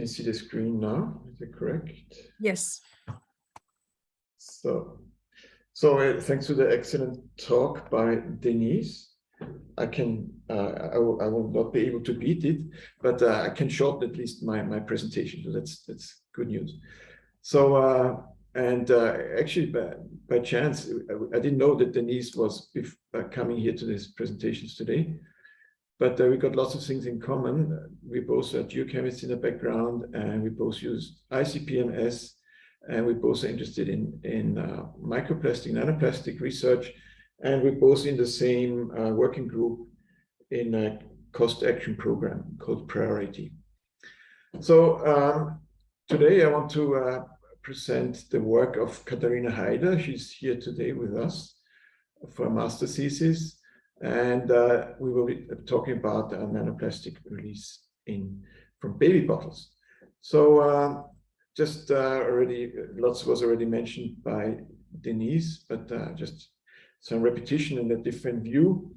Can you see the screen now? Is it correct? Yes. So thanks to the excellent talk by Denise. I will not be able to beat it, but I can shorten at least my presentation. So that's good news. So actually, by chance, I didn't know that Denise was coming here to these presentations today. But we got lots of things in common. We both are geochemists in the background, and we both use ICP-MS, and we both are interested in microplastic, nanoplastic research, and we're both in the same working group in a cost action program called Priority. So today I want to present the work of Katharina Haider. She's here today with us for a master thesis. And we will be talking about nanoplastic release from baby bottles. So just lots was already mentioned by Denise, but just some repetition and a different view.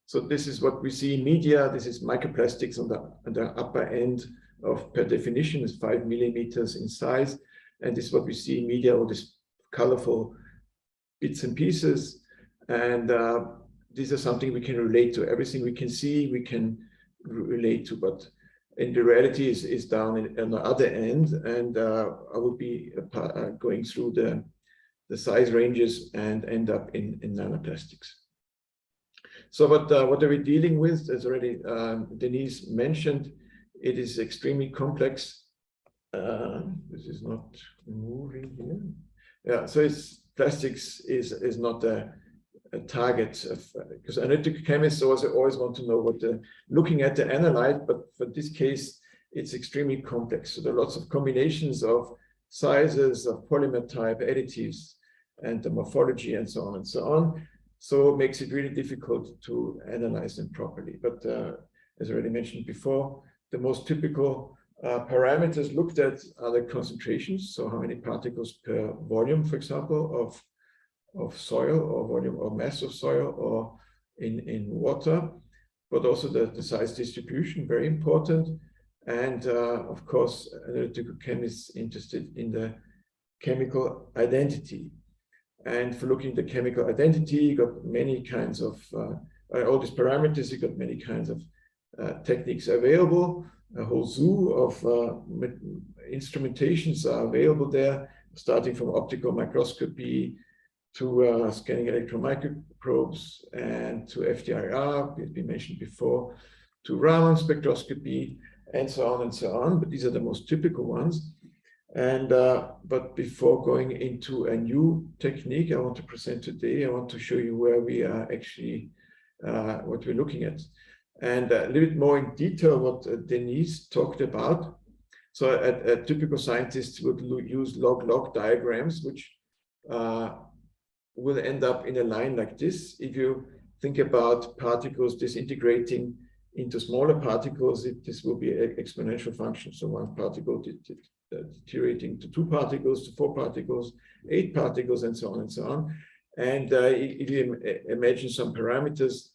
So this is what we see in media. This is microplastics on the upper end of, per definition, is 5 millimeters in size. And this is what we see in media, all these colorful bits and pieces. And these are something we can relate to. Everything we can see, we can relate to, but in the reality is down on the other end. And I will be going through the size ranges and end up in nanoplastics. So what are we dealing with? As already Denise mentioned, it is extremely complex. This is not moving here. Yeah, so plastics is not a target of, because analytical chemists always want to know what looking at the analyte, but for this case, it's extremely complex. So there are lots of combinations of sizes, of polymer type, additives, and the morphology, and so on and so on. So it makes it really difficult to analyze them properly. But as I already mentioned before, the most typical parameters looked at are the concentrations. So how many particles per volume, for example, of soil, or volume or mass of soil, or in water, but also the size distribution, very important. And of course, analytical chemists interested in the chemical identity. And for looking at the chemical identity, you got many kinds of, all these parameters, you got many kinds of techniques available. A whole zoo of instrumentations are available there, starting from optical microscopy to scanning electron microprobes, and to FTIR, as we mentioned before, to Raman spectroscopy, and so on and so on. But these are the most typical ones. And but before going into a new technique I want to present today, I want to show you where we are actually, what we're looking at. And a little bit more in detail what Denise talked about. So a typical scientist would use log-log diagrams, which will end up in a line like this. If you think about particles disintegrating into smaller particles, this will be an exponential function. So one particle deteriorating to 2 particles, to 4 particles, 8 particles, and so on and so on. And if you imagine some parameters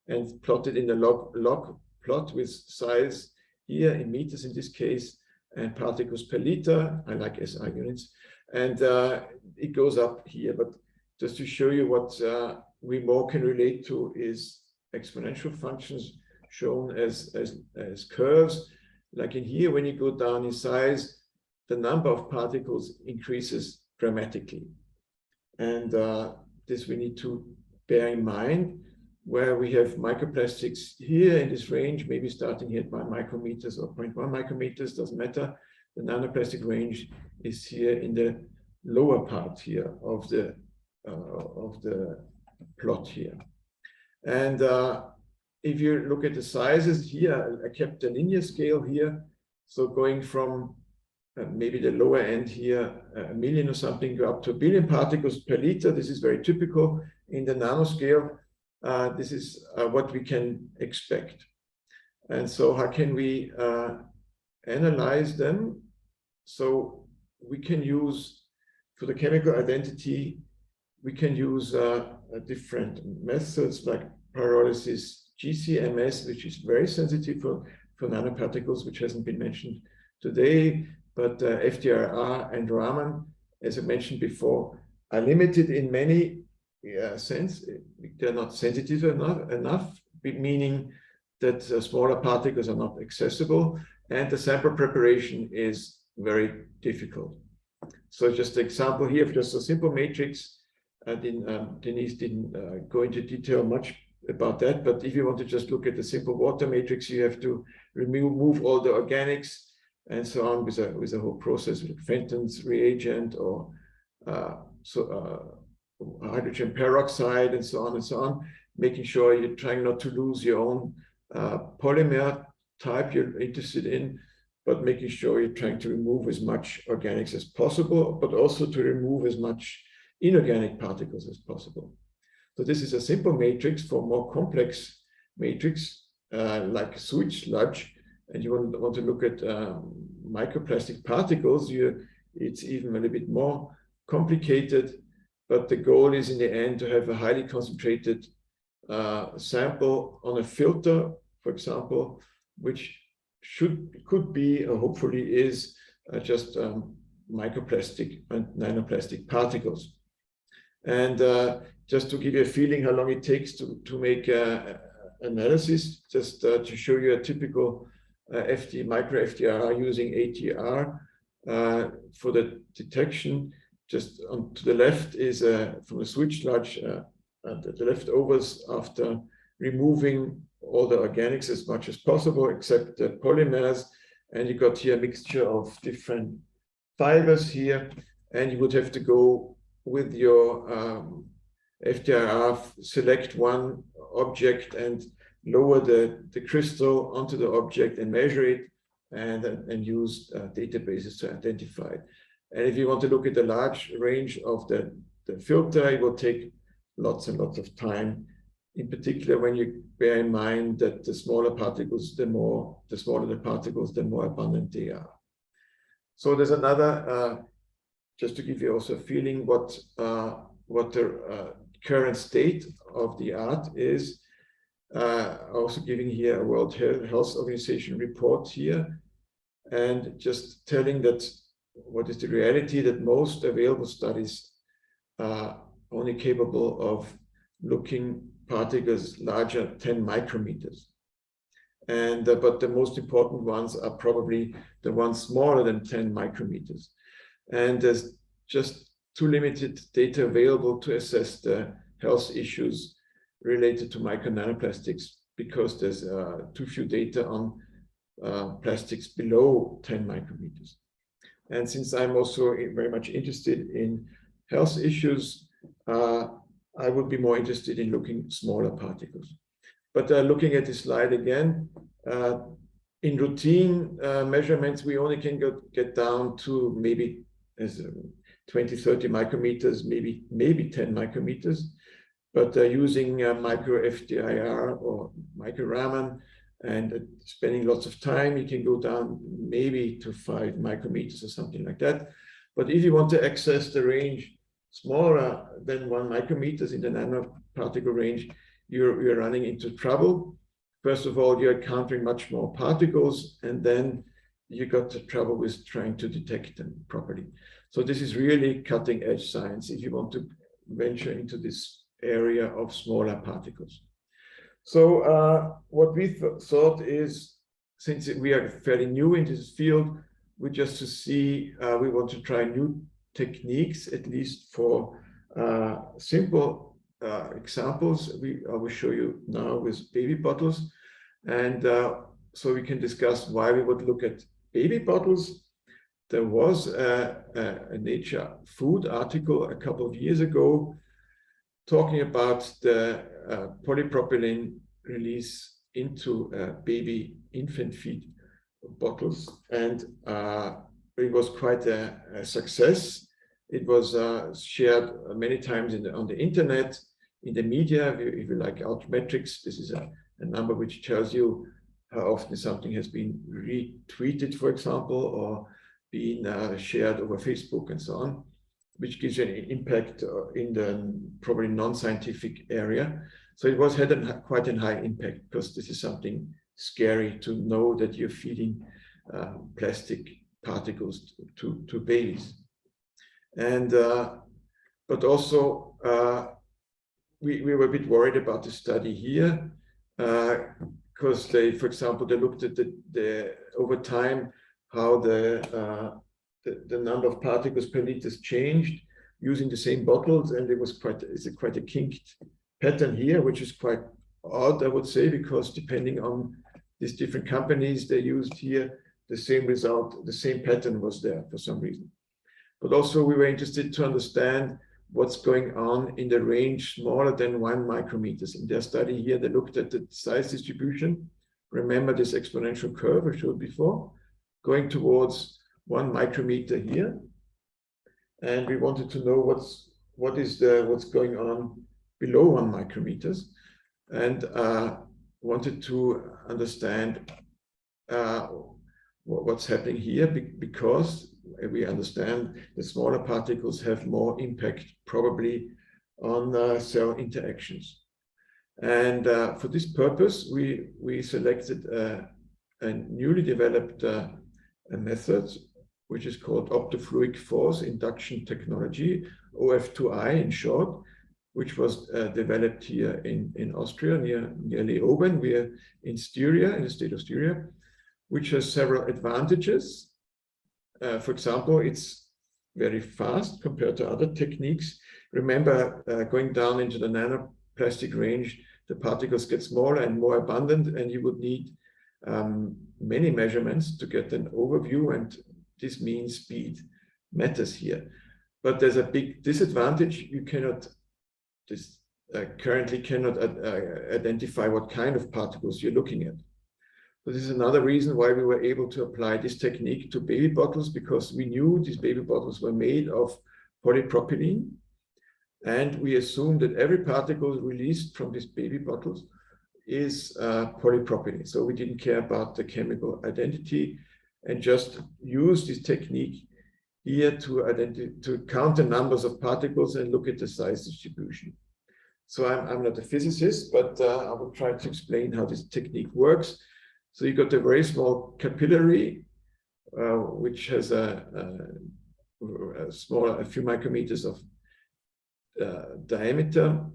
and plot it in a log plot with size here in meters in this case, and particles per liter, I like SI units, and it goes up here. But just to show you what we more can relate to is exponential functions shown as curves. Like in here, when you go down in size, the number of particles increases dramatically. And this we need to bear in mind, where we have microplastics here in this range, maybe starting here at 1 micrometers or 0.1 micrometers, doesn't matter. The nanoplastic range is here in the lower part here of the plot here. And if you look at the sizes here, I kept a linear scale here. So going from maybe the lower end here, 1 million or something, go up to 1 billion particles per liter. This is very typical in the nanoscale. This is what we can expect. And so how can we analyze them? So we can use, for the chemical identity, we can use different methods like pyrolysis, GC-MS, which is very sensitive for nanoparticles, which hasn't been mentioned today, but FDRR and Raman, as I mentioned before, are limited in many sense. They're not sensitive enough, meaning that smaller particles are not accessible, and the sample preparation is very difficult. So just an example here of just a simple matrix. Denise didn't go into detail much about that, but if you want to just look at the simple water matrix, you have to remove all the organics and so on with a whole process with Fenton's reagent or hydrogen peroxide and so on, making sure you're trying not to lose your own polymer type you're interested in, but making sure you're trying to remove as much organics as possible, but also to remove as much inorganic particles as possible. So this is a simple matrix. For more complex matrix, like sewage sludge, and you want to look at microplastic particles, it's even a little bit more complicated, but the goal is in the end to have a highly concentrated sample on a filter, for example, which could be, or hopefully is, just microplastic and nanoplastic particles. And just to give you a feeling how long it takes to make analysis, just to show you a typical micro FDR using ATR for the detection. Just to the left is from the sewage sludge, the leftovers after removing all the organics as much as possible, except the polymers. And you got here a mixture of different fibers here, and you would have to go with your FDR, select one object and lower the crystal onto the object and measure it, and use databases to identify it. And if you want to look at the large range of the filter, it will take lots and lots of time. In particular, when you bear in mind that the smaller particles, the smaller the particles, the more abundant they are. So there's another, just to give you also a feeling what the current state of the art is. Also giving here a World Health Organization report here, and just telling that what is the reality, that most available studies are only capable of looking particles larger than 10 micrometers. And but the most important ones are probably the ones smaller than 10 micrometers. And there's just too limited data available to assess the health issues related to micro nanoplastics, because there's too few data on plastics below 10 micrometers. And since I'm also very much interested in health issues, I would be more interested in looking smaller particles. But looking at this slide again, in routine measurements, we only can get down to maybe 20, 30 micrometers, maybe 10 micrometers. But using micro FDIR or micro Raman and spending lots of time, you can go down maybe to 5 micrometers or something like that. But if you want to access the range smaller than 1 micrometers in the nanoparticle range, you're running into trouble. First of all, you're encountering much more particles, and then you got the trouble with trying to detect them properly. So this is really cutting edge science if you want to venture into this area of smaller particles. So what we thought is, since we are fairly new in this field, we just to see, we want to try new techniques, at least for simple examples. I will show you now with baby bottles. And so we can discuss why we would look at baby bottles. There was a Nature Food article a couple of years ago talking about the polypropylene release into baby infant feed bottles. And it was quite a success. It was shared many times on the internet, in the media. If you like Altmetrics, this is a number which tells you how often something has been retweeted, for example, or been shared over Facebook and so on, which gives you an impact in the probably non-scientific area. So it had quite a high impact, because this is something scary to know that you're feeding plastic particles to babies. And but also we were a bit worried about the study here because they, for example, they looked at the over time how the number of particles per liter changed using the same bottles, and it's quite a kinked pattern here, which is quite odd, I would say, because depending on these different companies they used here, the same result, the same pattern was there for some reason. But also we were interested to understand what's going on in the range smaller than 1 micrometers. In their study here, they looked at the size distribution. Remember this exponential curve I showed before, going towards 1 micrometer here. And we wanted to know what's going on below 1 micrometers, and wanted to understand what's happening here, because we understand the smaller particles have more impact probably on cell interactions. And for this purpose, we selected a newly developed a method which is called optofluic force induction technology, OF2I in short, which was developed here in Austria near Leoben. We are in Styria, in the state of Styria, which has several advantages. For example, it's very fast compared to other techniques. Remember, going down into the nanoplastic range, the particles get smaller and more abundant, and you would need many measurements to get an overview, and this means speed matters here. But there's a big disadvantage. You currently cannot identify what kind of particles you're looking at. So this is another reason why we were able to apply this technique to baby bottles, because we knew these baby bottles were made of polypropylene, and we assumed that every particle released from these baby bottles is polypropylene. So we didn't care about the chemical identity, and just use this technique here to count the numbers of particles and look at the size distribution. So I'm not a physicist, but I will try to explain how this technique works. So you got a very small capillary, which has a few micrometers of diameter,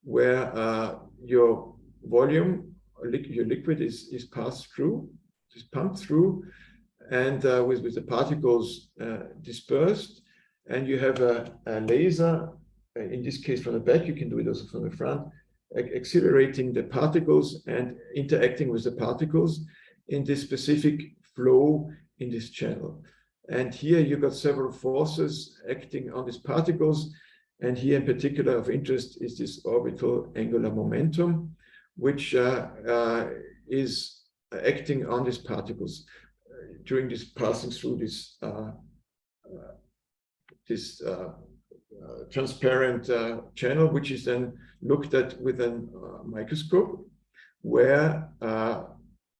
where your volume, your liquid is passed through, is pumped through, and with the particles dispersed, and you have a laser, in this case from the back, you can do it also from the front, accelerating the particles and interacting with the particles in this specific flow in this channel. And here you got several forces acting on these particles, and here in particular of interest is this orbital angular momentum, which is acting on these particles during this passing through this transparent channel, which is then looked at with a microscope, where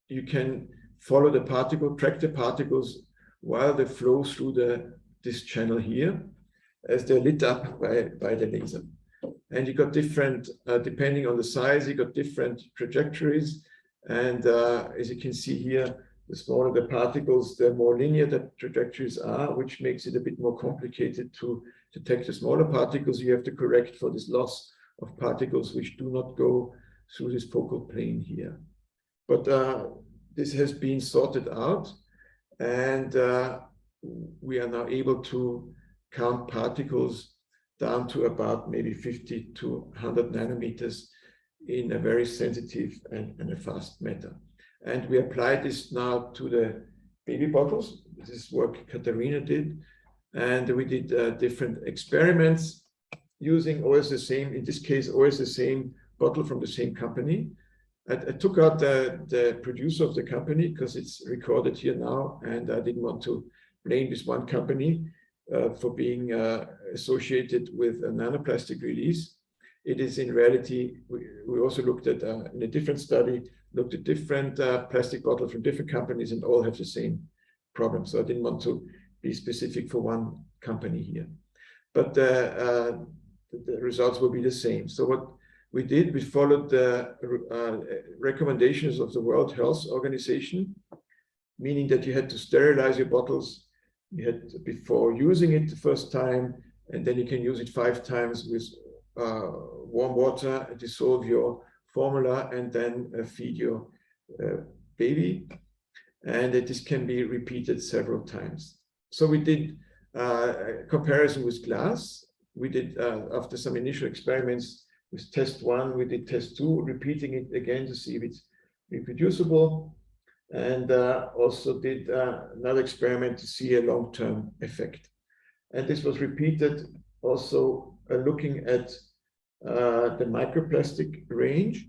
you can follow the particle, track the particles while they flow through this channel here, as they're lit up by the laser. And you got different, depending on the size, you got different trajectories. And as you can see here, the smaller the particles, the more linear the trajectories are, which makes it a bit more complicated to detect the smaller particles. You have to correct for this loss of particles which do not go through this focal plane here. But this has been sorted out, and we are now able to count particles down to about maybe 50 to 100 nanometers in a very sensitive and a fast manner. And we applied this now to the baby bottles. This is work Katharina did. And we did different experiments using always the same, in this case, always the same bottle from the same company. I took out the producer of the company because it's recorded here now, and I didn't want to blame this one company for being associated with a nanoplastic release. It is in reality, we also looked at, in a different study, looked at different plastic bottles from different companies, and all have the same problem. So I didn't want to be specific for one company here. But the results will be the same. So what we did, we followed the recommendations of the World Health Organization, meaning that you had to sterilize your bottles. You had, before using it the first time, and then you can use it 5 times with warm water, dissolve your formula, and then feed your baby. And this can be repeated several times. So we did a comparison with glass. We did, after some initial experiments with test 1, we did test 2, repeating it again to see if it's reproducible. And also did another experiment to see a long-term effect. And this was repeated also looking at the microplastic range,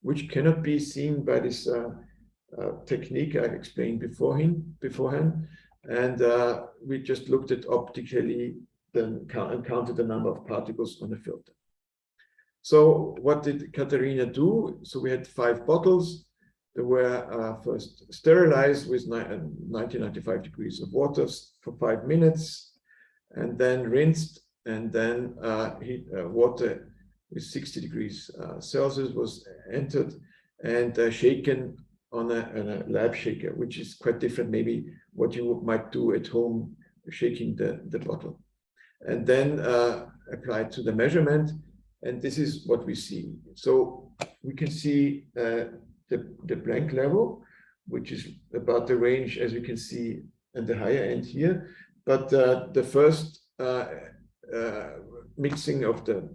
which cannot be seen by this technique I explained beforehand. And we just looked at optically and counted the number of particles on the filter. So what did Katharina do? So we had 5 bottles. They were first sterilized with 90-95 degrees of water for 5 minutes, and then rinsed, and then water with 60 degrees Celsius was entered and shaken on a lab shaker, which is quite different, maybe what you might do at home, shaking the bottle. And then applied to the measurement, and this is what we see. So we can see the blank level, which is about the range, as you can see, at the higher end here. But the first mixing of the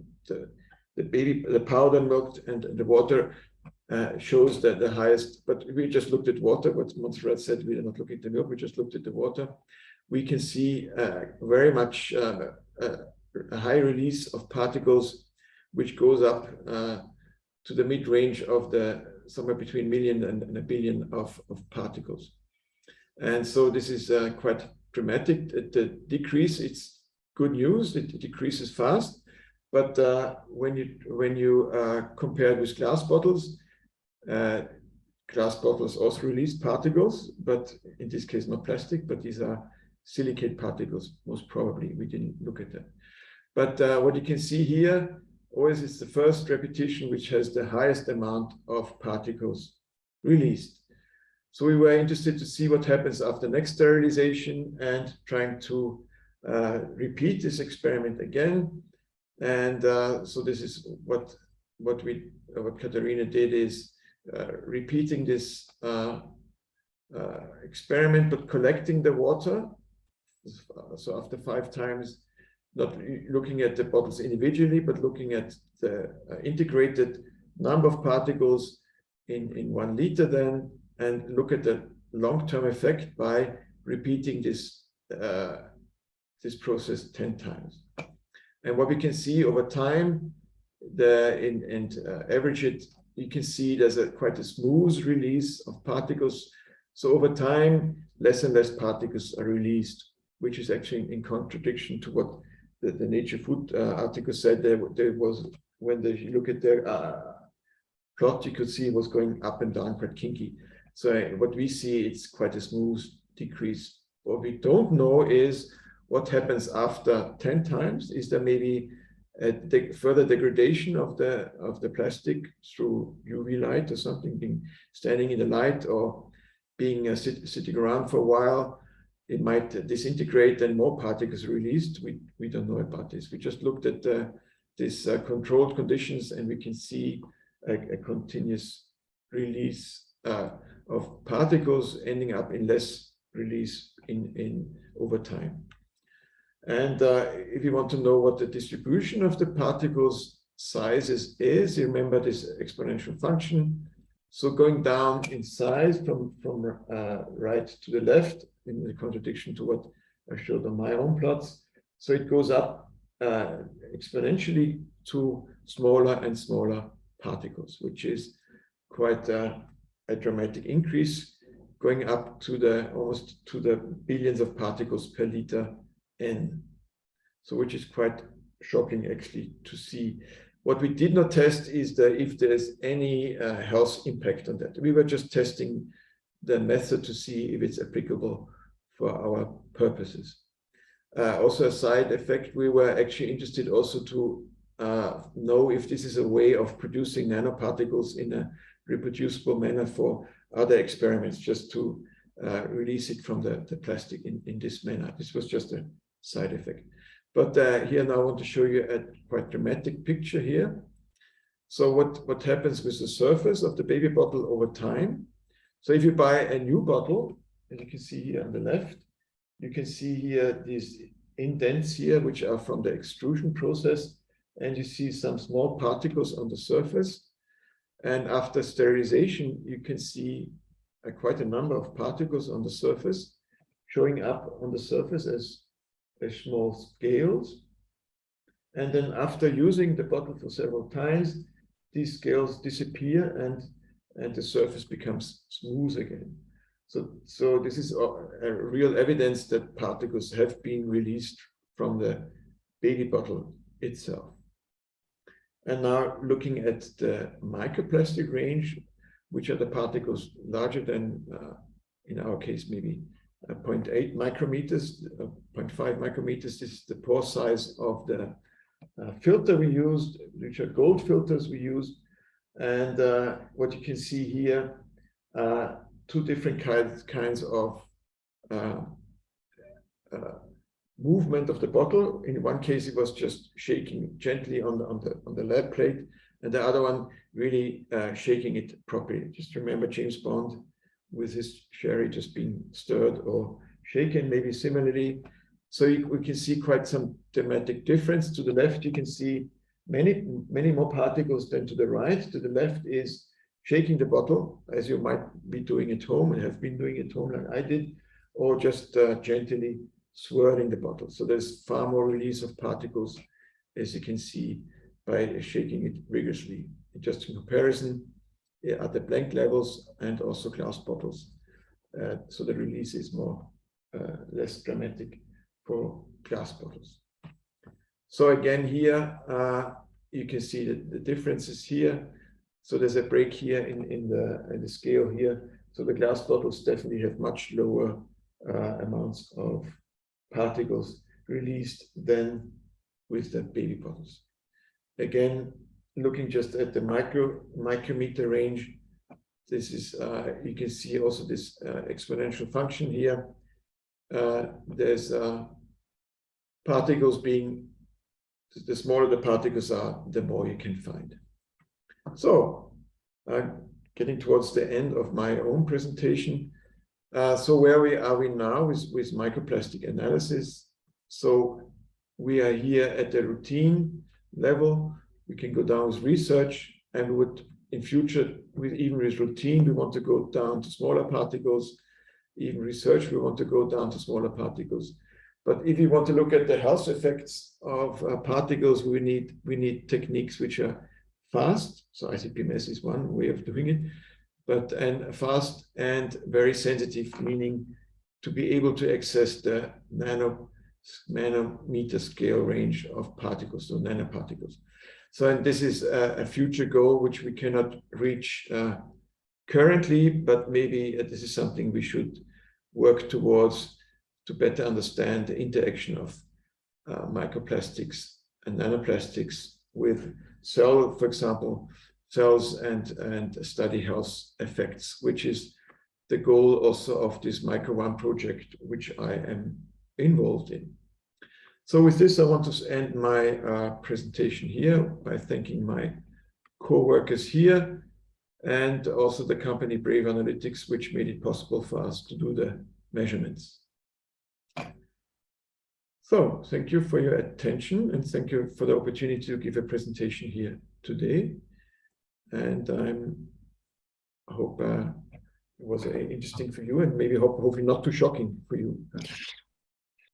powder milk and the water shows that the highest, but we just looked at water. What Montserrat said, we did not look at the milk, we just looked at the water. We can see very much a high release of particles, which goes up to the mid-range of somewhere between million and a billion of particles. And so this is quite dramatic. The decrease, it's good news, it decreases fast. But when you compare it with glass bottles also release particles, but in this case not plastic, but these are silicate particles, most probably. We didn't look at that. But what you can see here, always is the first repetition which has the highest amount of particles released. So we were interested to see what happens after next sterilization and trying to repeat this experiment again. And so this is what Katharina did, is repeating this experiment, but collecting the water. So after 5 times, not looking at the bottles individually, but looking at the integrated number of particles in 1 liter then, and look at the long-term effect by repeating this process 10 times. And what we can see over time, average it, you can see there's quite a smooth release of particles. So over time, less and less particles are released, which is actually in contradiction to what the Nature Food article said. There was, when you look at their plot, you could see it was going up and down, quite kinky. So what we see, it's quite a smooth decrease. What we don't know is what happens after 10 times. Is there maybe a further degradation of the plastic through UV light or something, standing in the light or being sitting around for a while? It might disintegrate and more particles released. We don't know about this. We just looked at these controlled conditions, and we can see a continuous release of particles ending up in less release over time. And if you want to know what the distribution of the particles sizes is, you remember this exponential function. So going down in size from right to the left, in the contradiction to what I showed on my own plots. So it goes up exponentially to smaller and smaller particles, which is quite a dramatic increase, going up to almost to the billions of particles per liter N. So which is quite shocking actually to see. What we did not test is if there's any health impact on that. We were just testing the method to see if it's applicable for our purposes. Also a side effect, we were actually interested also to know if this is a way of producing nanoparticles in a reproducible manner for other experiments, just to release it from the plastic in this manner. This was just a side effect. But here now I want to show you a quite dramatic picture here. So what happens with the surface of the baby bottle over time? So if you buy a new bottle, as you can see here on the left, you can see here these indents here, which are from the extrusion process, and you see some small particles on the surface. And after sterilization, you can see quite a number of particles on the surface, showing up on the surface as small scales. And then after using the bottle for several times, these scales disappear and the surface becomes smooth again. So this is a real evidence that particles have been released from the baby bottle itself. And now looking at the microplastic range, which are the particles larger than, in our case, maybe 0.8 micrometers, 0.5 micrometers. This is the pore size of the filter we used, which are gold filters we used. And what you can see here, two different kinds of movement of the bottle. In one case, it was just shaking gently on the lab plate, and the other one really shaking it properly. Just remember James Bond with his sherry just being stirred or shaken, maybe similarly. So we can see quite some dramatic difference. To the left, you can see many more particles than to the right. To the left is shaking the bottle, as you might be doing at home and have been doing at home like I did, or just gently swirling the bottle. So there's far more release of particles, as you can see, by shaking it rigorously. Just in comparison, at the blank levels and also glass bottles. So the release is less dramatic for glass bottles. So again here, you can see the differences here. So there's a break here in the scale here. So the glass bottles definitely have much lower amounts of particles released than with the baby bottles. Again, looking just at the micrometer range, this is, you can see also this exponential function here. There's particles being, the smaller the particles are, the more you can find. So, getting towards the end of my own presentation. So where are we now with microplastic analysis? So we are here at the routine level. We can go down with research, and we would in future, even with routine, we want to go down to smaller particles. Even research, we want to go down to smaller particles. But if you want to look at the health effects of particles, we need techniques which are fast. So ICP-MS is one way of doing it, and fast and very sensitive, meaning to be able to access the nanometer scale range of particles, so nanoparticles. So, and this is a future goal which we cannot reach currently, but maybe this is something we should work towards to better understand the interaction of microplastics and nanoplastics with cell, for example, cells and study health effects, which is the goal also of this Micro-1 project, which I am involved in. So with this, I want to end my presentation here by thanking my co-workers here and also the company Brave Analytics, which made it possible for us to do the measurements. So thank you for your attention, and thank you for the opportunity to give a presentation here today. And I hope it was interesting for you, and maybe hopefully not too shocking for you.